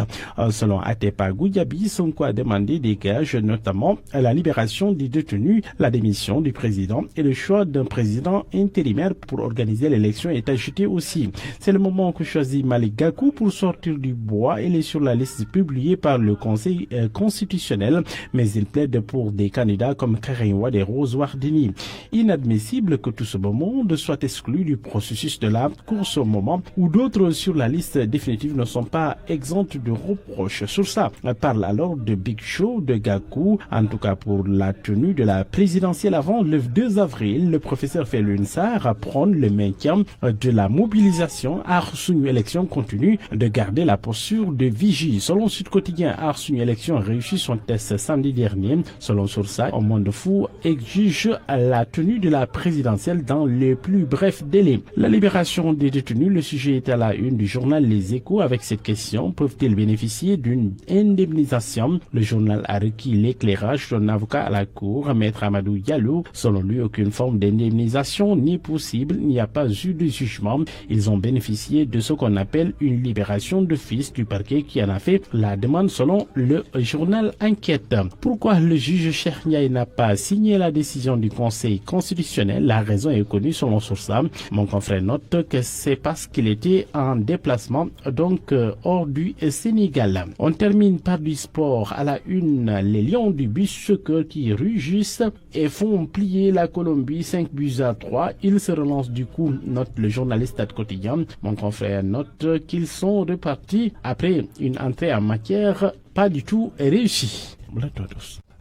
Selon Atepa Goudiaby, Sonko a demandé des gages, notamment la libération des détenus, la démission du président et le choix d'un président intérimaire pour organiser l'élection est agité aussi. C'est le moment que choisit Malick Gakou pour sortir du bois. Il est sur la liste publiée par le Conseil constitutionnel, mais il plaide pour des candidats comme Karim Wade et Rose Wardini. Inadmissible que tout ce beau monde soit exclu du processus de la course au moment où d'autres sur la liste définitive ne sont pas exempts de reproches. Sur ça, on parle alors de Big Show de Gakou, en tout cas pour la tenue de la présidentielle avant le 2 avril. Le professeur Felwine Sarr prône le maintien de la mobilisation. Arsounou élection continue de garder la posture de vigie. Selon Sud Côté quotidien Ars une élection a réussi son test samedi dernier. Selon Source, un monde fou exige la tenue de la présidentielle dans les plus brefs délais. La libération des détenus, le sujet est à la une du journal Les Échos avec cette question. Peuvent-ils bénéficier d'une indemnisation? Le journal a requis l'éclairage d'un avocat à la cour, Maître Amadou Diallo. Selon lui, aucune forme d'indemnisation n'est possible. Il n'y a pas eu de jugement. Ils ont bénéficié de ce qu'on appelle une libération d'office du parquet qui en a fait la demande selon le journal Enquête. Pourquoi le juge Cheikh Ndiaye n'a pas signé la décision du Conseil constitutionnel? La raison est connue selon Source. Mon confrère note que c'est parce qu'il était en déplacement, donc hors du Sénégal. On termine par du sport à la une. Les Lions du Bush-Soccer qui rugissent et font plier la Colombie 5-3. Ils se relancent du coup, note le journaliste Stade Quotidien. Mon confrère note qu'ils sont repartis après une entrée en matière pas du tout réussie.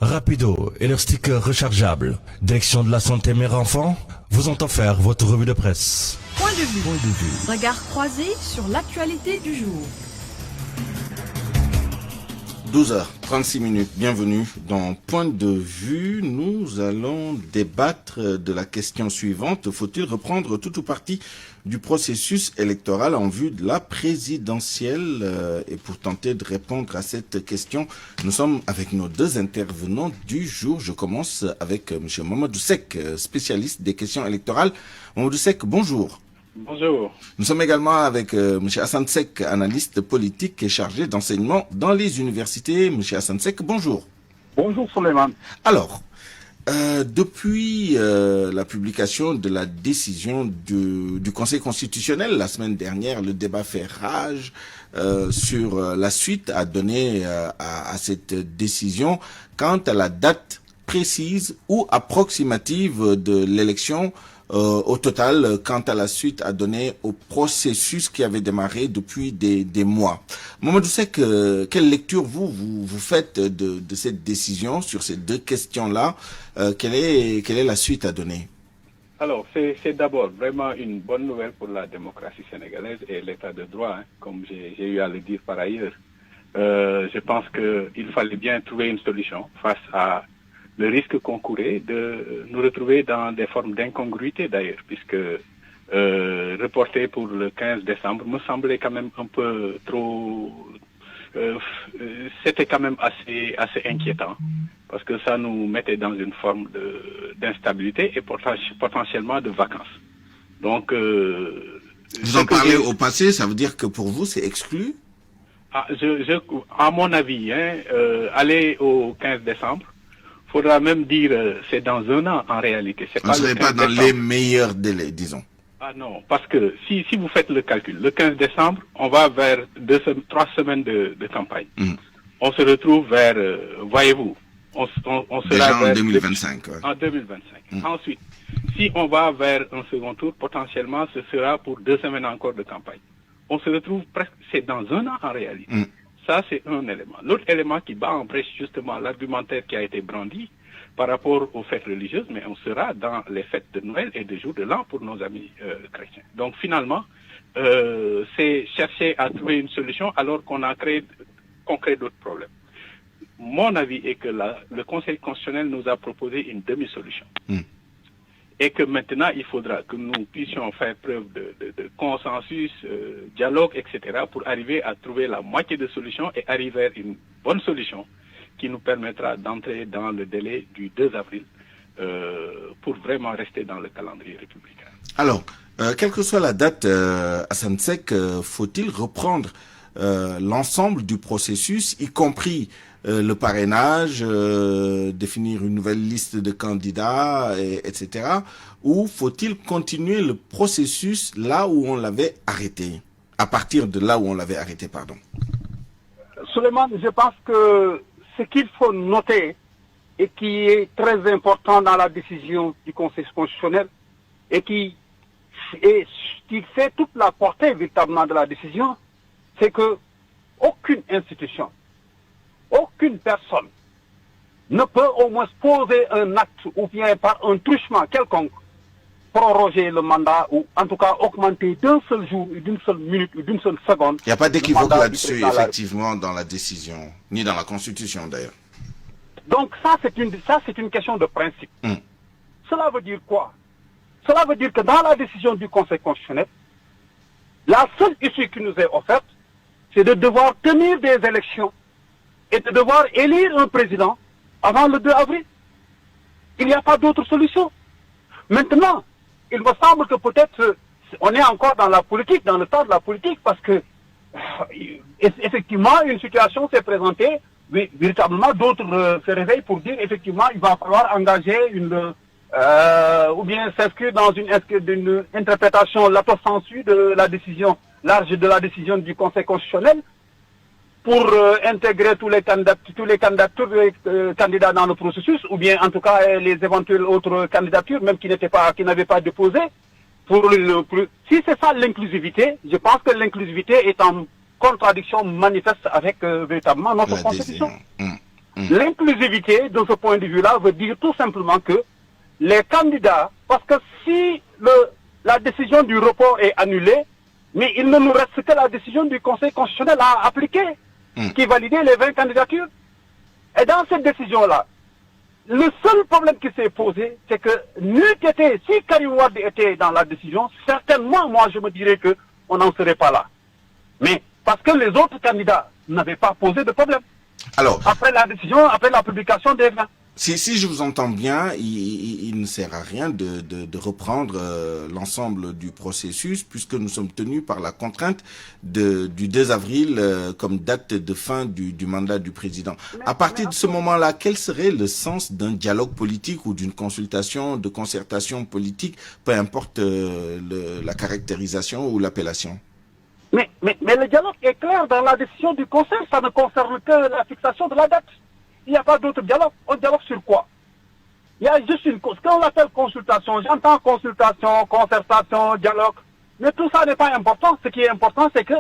Rapido et leur sticker rechargeable. Direction de la santé mère-enfant vous ont offert votre revue de presse. Point de vue. Regard croisé sur l'actualité du jour. 12h36. Bienvenue dans Point de vue. Nous allons débattre de la question suivante. Faut-il reprendre tout ou partie du processus électoral en vue de la présidentielle? Et pour tenter de répondre à cette question, nous sommes avec nos deux intervenants du jour. Je commence avec M. Mamadou Seck, spécialiste des questions électorales. Mamadou Seck, bonjour. Bonjour. Nous sommes également avec M. Hassan Seck, analyste politique et chargé d'enseignement dans les universités. M. Hassan Seck, bonjour. Bonjour Soleiman. Alors, depuis la publication de la décision du Conseil constitutionnel la semaine dernière, le débat fait rage sur la suite à donner à cette décision quant à la date précise ou approximative de l'élection. Au total, quant à la suite à donner au processus qui avait démarré depuis des mois. Mamadou Seck, quelle lecture vous faites de cette décision sur ces deux questions-là? Quelle est la suite à donner? Alors, c'est d'abord vraiment une bonne nouvelle pour la démocratie sénégalaise et l'état de droit, comme j'ai eu à le dire par ailleurs. Je pense qu'il fallait bien trouver une solution face à le risque qu'on courait de nous retrouver dans des formes d'incongruité d'ailleurs, puisque reporter pour le 15 décembre me semblait quand même un peu trop... c'était quand même assez inquiétant, parce que ça nous mettait dans une forme d'instabilité et potentiellement de vacances. Donc... vous en parlez au passé, ça veut dire que pour vous c'est exclu? À mon avis, aller au 15 décembre, faudra même dire c'est dans un an en réalité. On ne serait pas dans les meilleurs délais, disons. Ah non, parce que si vous faites le calcul, le 15 décembre, on va vers 3 semaines de campagne. On se retrouve vers, voyez-vous, on sera déjà vers en 2025. En 2025. Ensuite, si on va vers un second tour, potentiellement, ce sera pour 2 semaines encore de campagne. On se retrouve presque, c'est dans un an en réalité. Ça, c'est un élément. L'autre élément qui bat en brèche justement l'argumentaire qui a été brandi par rapport aux fêtes religieuses, mais on sera dans les fêtes de Noël et de jour de l'an pour nos amis chrétiens. Donc finalement, c'est chercher à trouver une solution alors qu'on crée d'autres problèmes. Mon avis est que le Conseil constitutionnel nous a proposé une demi-solution. Et que maintenant, il faudra que nous puissions faire preuve de consensus, dialogue, etc., pour arriver à trouver la moitié de solution et arriver vers une bonne solution qui nous permettra d'entrer dans le délai du 2 avril pour vraiment rester dans le calendrier républicain. Alors, quelle que soit la date, Hassan Seck, faut-il reprendre l'ensemble du processus, y compris le parrainage, définir une nouvelle liste de candidats, etc. Ou faut-il continuer le processus là où on l'avait arrêté, à partir de là où on l'avait arrêté, pardon? Suleiman, je pense que ce qu'il faut noter et qui est très important dans la décision du Conseil constitutionnel et qui fait toute la portée véritablement de la décision, c'est que aucune institution, aucune personne ne peut au moins poser un acte ou bien par un truchement quelconque proroger le mandat ou en tout cas augmenter d'un seul jour, d'une seule minute ou d'une seule seconde. Il n'y a pas d'équivoque là-dessus, effectivement, dans la décision, ni dans la Constitution d'ailleurs. Donc ça, c'est une question de principe. Cela veut dire quoi? Cela veut dire que dans la décision du Conseil constitutionnel, la seule issue qui nous est offerte, c'est de devoir tenir des élections et de devoir élire un président avant le 2 avril. Il n'y a pas d'autre solution. Maintenant, il me semble que peut-être on est encore dans la politique, dans le temps de la politique, parce que effectivement, une situation s'est présentée, mais véritablement d'autres se réveillent pour dire effectivement il va falloir engager ou bien s'inscrire dans une interprétation lato sensu de la décision, large de la décision du Conseil constitutionnel pour intégrer tous les candidats dans le processus, ou bien en tout cas les éventuelles autres candidatures, même qui n'avaient pas déposé. Si c'est ça l'inclusivité, je pense que l'inclusivité est en contradiction manifeste avec véritablement notre Constitution. L'inclusivité, de ce point de vue-là, veut dire tout simplement que les candidats, parce que si la décision du report est annulée, mais il ne nous reste que la décision du Conseil constitutionnel à appliquer, qui validait les 20 candidatures. Et dans cette décision-là, le seul problème qui s'est posé, c'est que si Karim Wade était dans la décision, certainement, moi, je me dirais qu'on n'en serait pas là. Mais parce que les autres candidats n'avaient pas posé de problème. Alors, après la décision, après la publication des 20. Si je vous entends bien, il ne sert à rien de reprendre l'ensemble du processus, puisque nous sommes tenus par la contrainte du 2 avril comme date de fin du mandat du président. À partir de ce moment-là, quel serait le sens d'un dialogue politique ou d'une consultation, de concertation politique, peu importe la caractérisation ou l'appellation? Mais le dialogue est clair dans la décision du Conseil, ça ne concerne que la fixation de la date. Il n'y a pas d'autre dialogue. On dialogue sur quoi? Il y a juste ce qu'on appelle consultation. J'entends consultation, concertation, dialogue. Mais tout ça n'est pas important. Ce qui est important, c'est que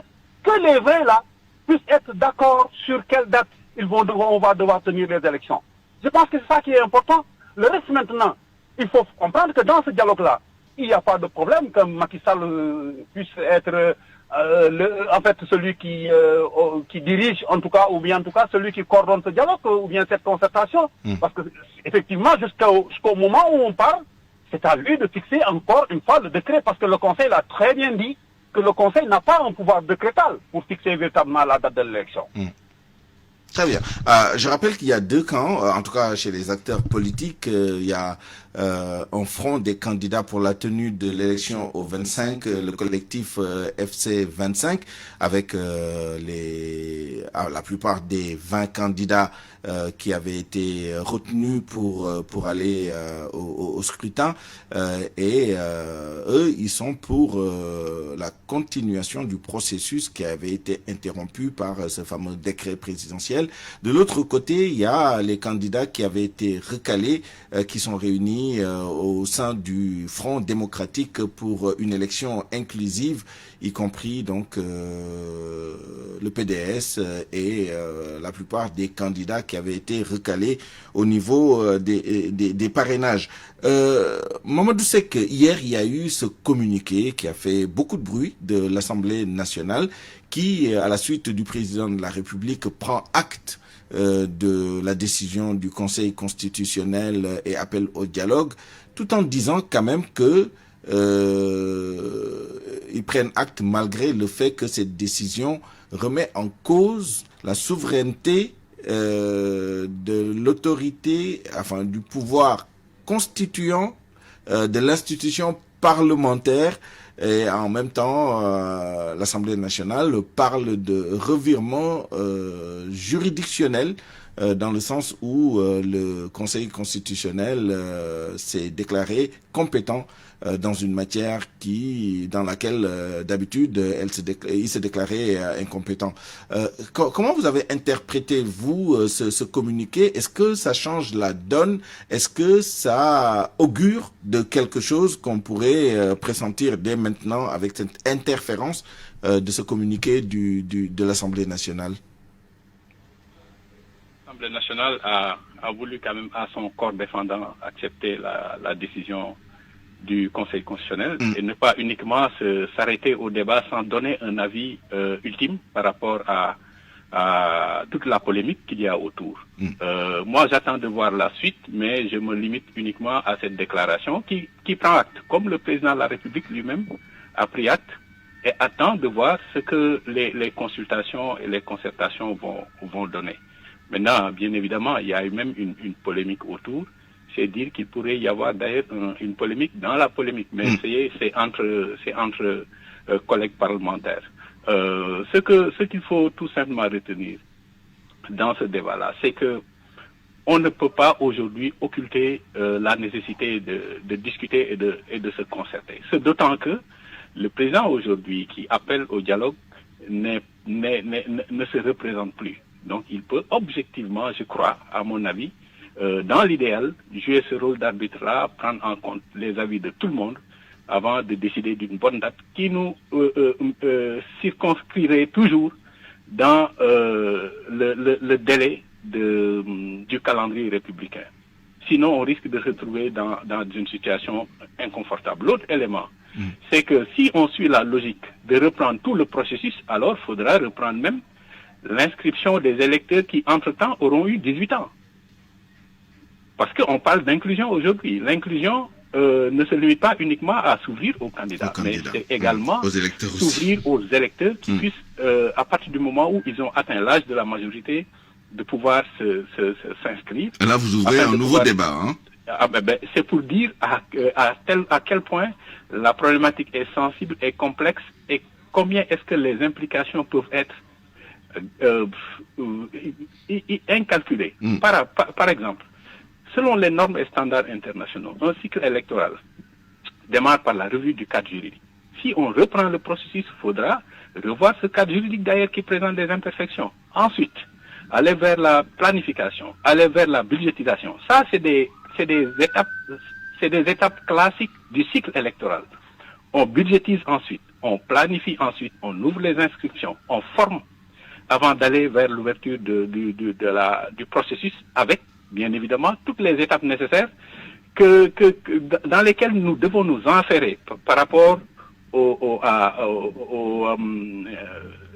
les 20 là puissent être d'accord sur quelle date on va devoir tenir les élections. Je pense que c'est ça qui est important. Le reste maintenant, il faut comprendre que dans ce dialogue-là, il n'y a pas de problème que Macky Sall puisse être en fait celui qui dirige en tout cas, ou bien en tout cas celui qui coordonne ce dialogue ou bien cette concertation, parce que effectivement jusqu'au moment où on parle, c'est à lui de fixer encore une fois le décret, parce que le Conseil l'a très bien dit que le Conseil n'a pas un pouvoir décrétal pour fixer véritablement la date de l'élection. Très bien. Je rappelle qu'il y a deux camps, en tout cas chez les acteurs politiques. Il y a un front des candidats pour la tenue de l'élection au 25, le collectif FC 25, avec la plupart des 20 candidats qui avaient été retenus pour aller au scrutin. Et eux, ils sont pour la continuation du processus qui avait été interrompu par ce fameux décret présidentiel. De l'autre côté, il y a les candidats qui avaient été recalés, qui sont réunis au sein du Front démocratique pour une élection inclusive, y compris donc le PDS et la plupart des candidats qui avaient été recalés au niveau des parrainages. Mamadou Seck, hier il y a eu ce communiqué qui a fait beaucoup de bruit de l'Assemblée nationale qui, à la suite du président de la République, prend acte de la décision du Conseil constitutionnel et appelle au dialogue, tout en disant quand même que ils prennent acte malgré le fait que cette décision remet en cause la souveraineté de l'autorité, enfin du pouvoir constituant de l'institution parlementaire. Et en même temps, l'Assemblée nationale parle de revirement juridictionnel dans le sens où le Conseil constitutionnel s'est déclaré compétent dans une matière dans laquelle d'habitude il s'est déclaré incompétent. Comment vous avez interprété vous ce communiqué? Est-ce que ça change la donne? Est-ce que ça augure de quelque chose qu'on pourrait pressentir dès maintenant avec cette interférence de ce communiqué de l'Assemblée nationale? L'Assemblée nationale a voulu quand même à son corps défendant accepter la décision du Conseil constitutionnel et ne pas uniquement s'arrêter au débat sans donner un avis ultime par rapport à toute la polémique qu'il y a autour. Moi, j'attends de voir la suite, mais je me limite uniquement à cette déclaration qui prend acte, comme le président de la République lui-même a pris acte, et attend de voir ce que les consultations et les concertations vont donner. Maintenant, bien évidemment, il y a eu même une polémique autour. C'est dire qu'il pourrait y avoir d'ailleurs une polémique dans la polémique, mais c'est entre collègues parlementaires. Ce qu'il faut tout simplement retenir dans ce débat-là, c'est que on ne peut pas aujourd'hui occulter la nécessité de discuter et de se concerter. C'est d'autant que le président aujourd'hui qui appelle au dialogue ne se représente plus. Donc il peut objectivement, je crois, à mon avis, dans l'idéal, jouer ce rôle d'arbitre-là, prendre en compte les avis de tout le monde avant de décider d'une bonne date qui nous circonscrirait toujours dans le délai du calendrier républicain. Sinon, on risque de se retrouver dans une situation inconfortable. L'autre élément, c'est que si on suit la logique de reprendre tout le processus, alors il faudra reprendre même l'inscription des électeurs qui, entre-temps, auront eu 18 ans. Parce qu'on parle d'inclusion aujourd'hui. L'inclusion ne se limite pas uniquement à s'ouvrir aux candidats, mais c'est également s'ouvrir aux électeurs qui puissent, à partir du moment où ils ont atteint l'âge de la majorité, de pouvoir s'inscrire. Là, vous ouvrez un nouveau débat. Hein? C'est pour dire à quel point la problématique est sensible et complexe et combien est-ce que les implications peuvent être incalculées. Par exemple, selon les normes et standards internationaux, un cycle électoral démarre par la revue du cadre juridique. Si on reprend le processus, il faudra revoir ce cadre juridique d'ailleurs qui présente des imperfections. Ensuite, aller vers la planification, aller vers la budgétisation. Ça, c'est des étapes classiques du cycle électoral. On budgétise ensuite, on planifie ensuite, on ouvre les inscriptions, on forme avant d'aller vers l'ouverture du processus avec, bien évidemment, toutes les étapes nécessaires dans lesquelles nous devons nous enferrer par rapport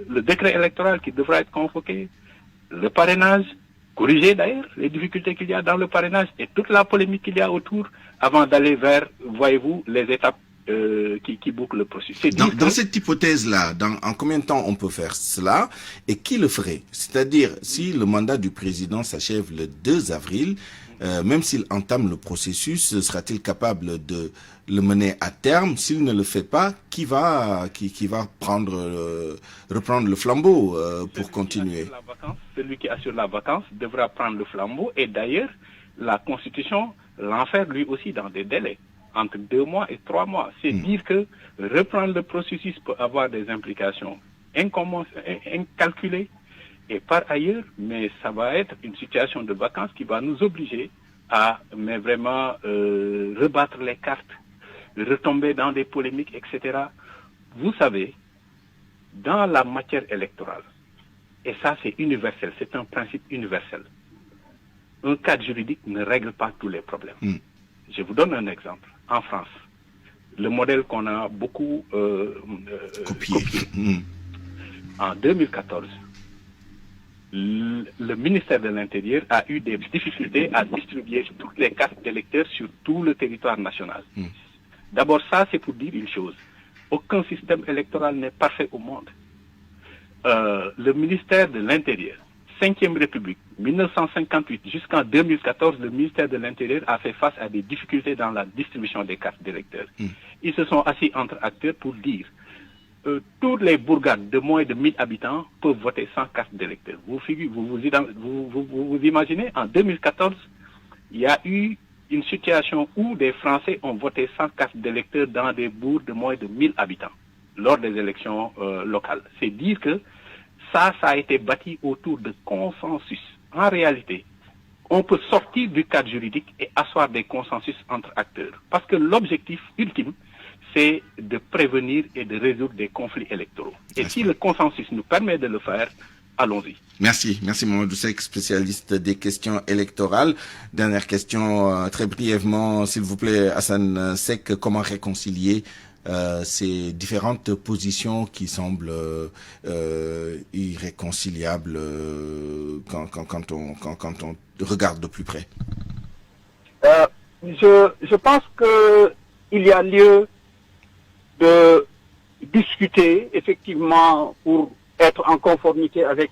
le décret électoral qui devra être convoqué, le parrainage, corriger d'ailleurs les difficultés qu'il y a dans le parrainage et toute la polémique qu'il y a autour avant d'aller vers, voyez-vous, les étapes qui bouclent le processus. Dans cette hypothèse-là, en combien de temps on peut faire cela et qui le ferait? C'est-à-dire, si le mandat du président s'achève le 2 avril, même s'il entame le processus, sera-t-il capable de le mener à terme? S'il ne le fait pas, qui va reprendre le flambeau pour continuer? Celui qui assure la vacance devra prendre le flambeau et d'ailleurs, la Constitution l'enferme lui aussi dans des délais entre 2 mois et 3 mois. C'est dire que reprendre le processus peut avoir des implications incalculées. Et par ailleurs, mais ça va être une situation de vacances qui va nous obliger à vraiment rebattre les cartes, retomber dans des polémiques, etc. Vous savez, dans la matière électorale, et ça c'est universel, c'est un principe universel, un cadre juridique ne règle pas tous les problèmes. Je vous donne un exemple. En France, le modèle qu'on a beaucoup copié. En 2014, le ministère de l'Intérieur a eu des difficultés à distribuer toutes les cartes d'électeurs sur tout le territoire national. D'abord, ça, c'est pour dire une chose. Aucun système électoral n'est parfait au monde. Le ministère de l'Intérieur, 5e République, 1958 jusqu'en 2014, le ministère de l'Intérieur a fait face à des difficultés dans la distribution des cartes d'électeurs. Ils se sont assis entre acteurs pour dire toutes les bourgades de moins de 1000 habitants peuvent voter sans carte d'électeur. Vous imaginez, en 2014, il y a eu une situation où des Français ont voté sans carte d'électeur dans des bourgs de moins de 1000 habitants lors des élections locales. C'est dire que ça a été bâti autour de consensus. En réalité, on peut sortir du cadre juridique et asseoir des consensus entre acteurs. Parce que l'objectif ultime, c'est de prévenir et de résoudre des conflits électoraux. Et si le consensus nous permet de le faire, allons-y. Merci Mamadou Seck, spécialiste des questions électorales. Dernière question, très brièvement, s'il vous plaît, Hassan Seck, comment réconcilier ces différentes positions qui semblent irréconciliables quand on regarde de plus près? Je pense que il y a lieu de discuter effectivement pour être en conformité avec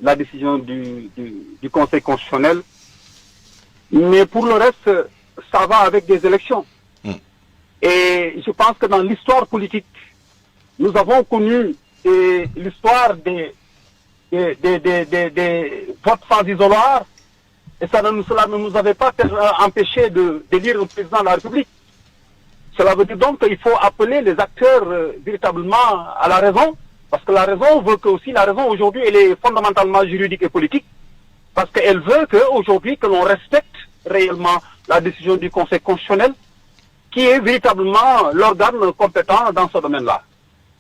la décision du Conseil constitutionnel. Mais pour le reste, ça va avec des élections. Et je pense que dans l'histoire politique, nous avons connu l'histoire des votes sans isoloir, et cela ne nous avait pas empêché d'élire un président de la République. Cela veut dire donc qu'il faut appeler les acteurs véritablement à la raison, parce que la raison veut que aussi la raison aujourd'hui elle est fondamentalement juridique et politique, parce qu'elle veut qu'aujourd'hui que l'on respecte réellement la décision du Conseil constitutionnel, qui est véritablement l'organe compétent dans ce domaine-là.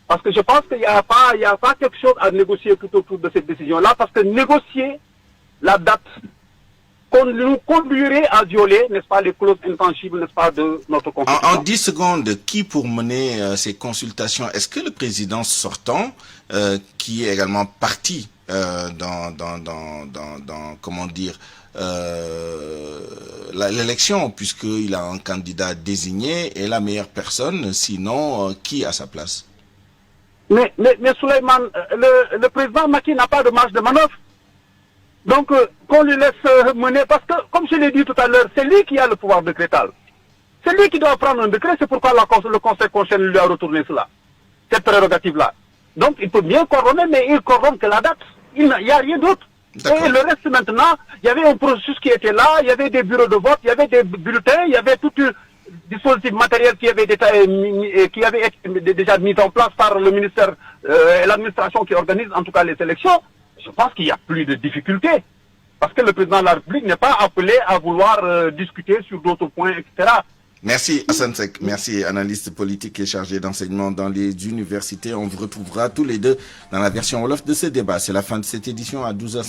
Parce que je pense qu'il n'y a pas quelque chose à négocier tout autour de cette décision-là, parce que négocier la date nous conduirait à violer, n'est-ce pas, les clauses intangibles, n'est-ce pas, de notre Constitution. En 10 secondes, qui pour mener ces consultations? Est-ce que le président sortant, qui est également parti comment dire, l'élection, puisqu'il a un candidat désigné, est la meilleure personne, sinon qui à sa place? Mais Souleymane, le président Macky n'a pas de marge de manœuvre. Donc, qu'on lui laisse mener, parce que, comme je l'ai dit tout à l'heure, c'est lui qui a le pouvoir décrétal. C'est lui qui doit prendre un décret, c'est pourquoi le Conseil constitutionnel lui a retourné cela, cette prérogative-là. Donc, il peut bien coordonner, mais il coordonne que la date. Il n'y a rien d'autre. Et le reste maintenant, il y avait un processus qui était là, il y avait des bureaux de vote, il y avait des bulletins, il y avait tout un dispositif matériel qui avait été déjà mis en place par le ministère et l'administration qui organise en tout cas les élections. Je pense qu'il n'y a plus de difficultés. Parce que le président de la République n'est pas appelé à vouloir discuter sur d'autres points, etc. Merci Hassan Seck, merci, analyste politique et chargé d'enseignement dans les universités. On vous retrouvera tous les deux dans la version Wolof de ce débat. C'est la fin de cette édition à 12h50.